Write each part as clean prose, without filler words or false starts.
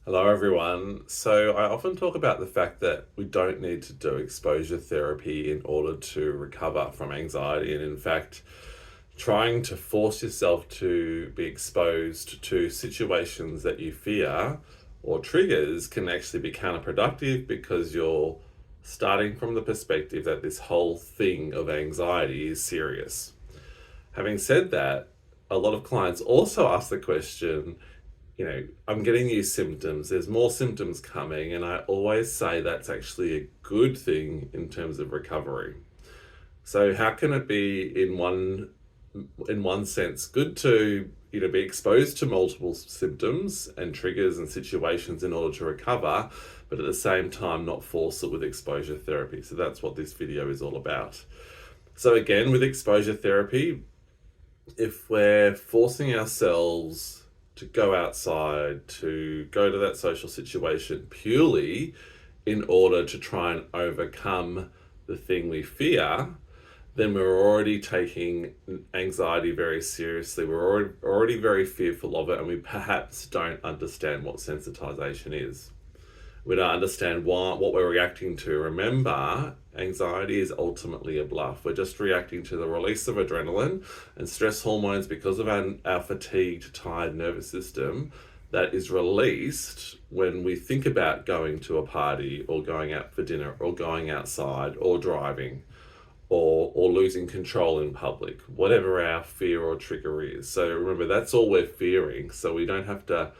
Hello, everyone. So, I often talk about the fact that we don't need to do exposure therapy in order to recover from anxiety. And in fact, trying to force yourself to be exposed to situations that you fear or triggers can actually be counterproductive because you're starting from the perspective that this whole thing of anxiety is serious. Having said that, a lot of clients also ask the question, I'm getting these symptoms, there's more symptoms coming, and I always say that's actually a good thing in terms of recovery. So how can it be in one sense good to be exposed to multiple symptoms and triggers and situations in order to recover, but at the same time not force it with exposure therapy? So that's what this video is all about. So again, with exposure therapy, if we're forcing ourselves to go outside, to go to that social situation purely in order to try and overcome the thing we fear, then we're already taking anxiety very seriously. We're already very fearful of it, and we perhaps don't understand what sensitization is. We don't understand what we're reacting to. Remember, anxiety is ultimately a bluff. We're just reacting to the release of adrenaline and stress hormones because of our fatigued, tired nervous system that is released when we think about going to a party or going out for dinner or going outside or driving or losing control in public, whatever our fear or trigger is. So remember, that's all we're fearing. So we don't have to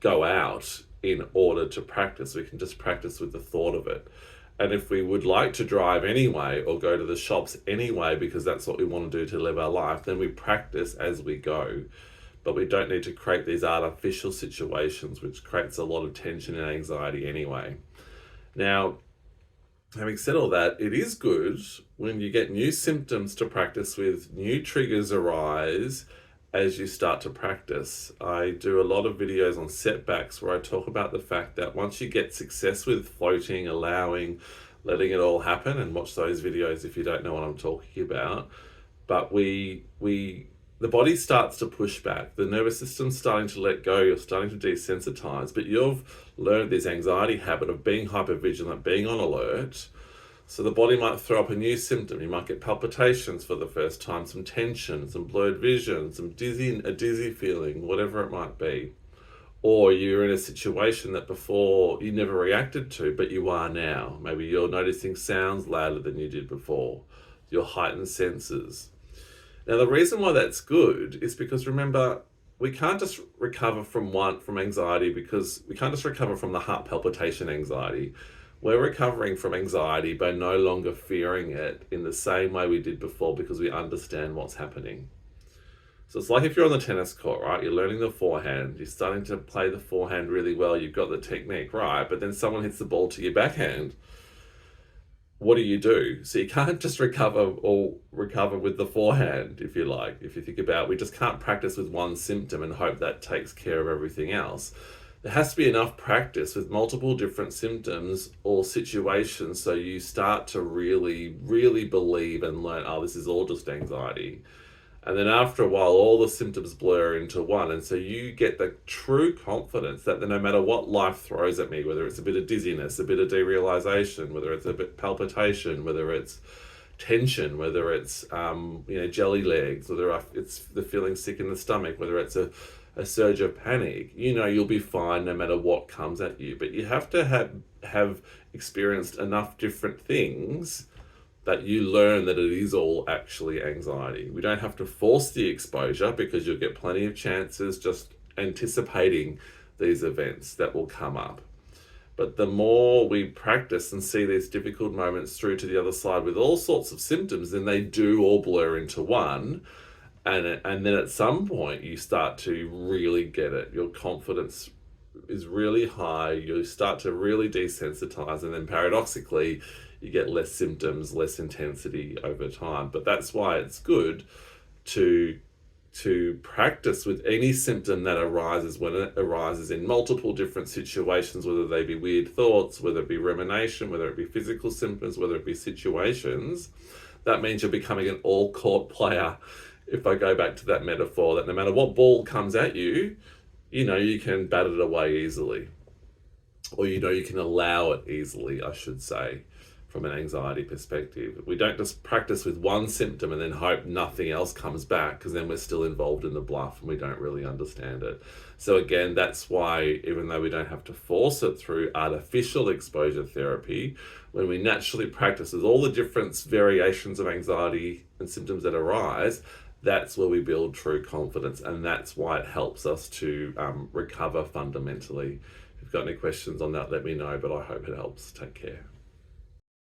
go out in order to practice. We can just practice with the thought of it. And if we would like to drive anyway or go to the shops anyway because that's what we want to do to live our life, then we practice as we go. But we don't need to create these artificial situations, which creates a lot of tension and anxiety anyway. Now, having said all that, it is good when you get new symptoms to practice with, new triggers arise as you start to practice. I do a lot of videos on setbacks where I talk about the fact that once you get success with floating, allowing, letting it all happen, and watch those videos if you don't know what I'm talking about. But the body starts to push back. The nervous system's starting to let go. You're starting to desensitize, but you've learned this anxiety habit of being hypervigilant, being on alert. So the body might throw up a new symptom. You might get palpitations for the first time, some tension, some blurred vision, a dizzy feeling, whatever it might be. Or you're in a situation that before you never reacted to, but you are now. Maybe you're noticing sounds louder than you did before. Your heightened senses. Now, the reason why that's good is because, remember, we can't just recover from anxiety, because we can't just recover from the heart palpitation anxiety. We're recovering from anxiety by no longer fearing it in the same way we did before, because we understand what's happening. So it's like if you're on the tennis court, right? You're learning the forehand. You're starting to play the forehand really well. You've got the technique right, but then someone hits the ball to your backhand. What do? So you can't just recover with the forehand, if you like. If you think about, we just can't practice with one symptom and hope that takes care of everything else. There has to be enough practice with multiple different symptoms or situations so you start to really, really believe and learn, oh, this is all just anxiety. And then after a while, all the symptoms blur into one. And so you get the true confidence that no matter what life throws at me, whether it's a bit of dizziness, a bit of derealization, whether it's a bit palpitation, whether it's tension, whether it's jelly legs, whether it's the feeling sick in the stomach, whether it's a surge of panic, you'll be fine no matter what comes at you. But you have to have experienced enough different things that you learn that it is all actually anxiety. We don't have to force the exposure, because you'll get plenty of chances just anticipating these events that will come up. But the more we practice and see these difficult moments through to the other side with all sorts of symptoms, then they do all blur into one. And then at some point you start to really get it. Your confidence is really high. You start to really desensitize, and then paradoxically, you get less symptoms, less intensity over time. But that's why it's good to practice with any symptom that arises, when it arises in multiple different situations, whether they be weird thoughts, whether it be rumination, whether it be physical symptoms, whether it be situations. That means you're becoming an all-court player. If I go back to that metaphor, that no matter what ball comes at you, you can bat it away easily. or you can allow it easily, I should say, from an anxiety perspective. We don't just practice with one symptom and then hope nothing else comes back, because then we're still involved in the bluff and we don't really understand it. So again, that's why, even though we don't have to force it through artificial exposure therapy, when we naturally practice with all the different variations of anxiety and symptoms that arise, that's where we build true confidence, and that's why it helps us to recover fundamentally. If you've got any questions on that, let me know, but I hope it helps. Take care.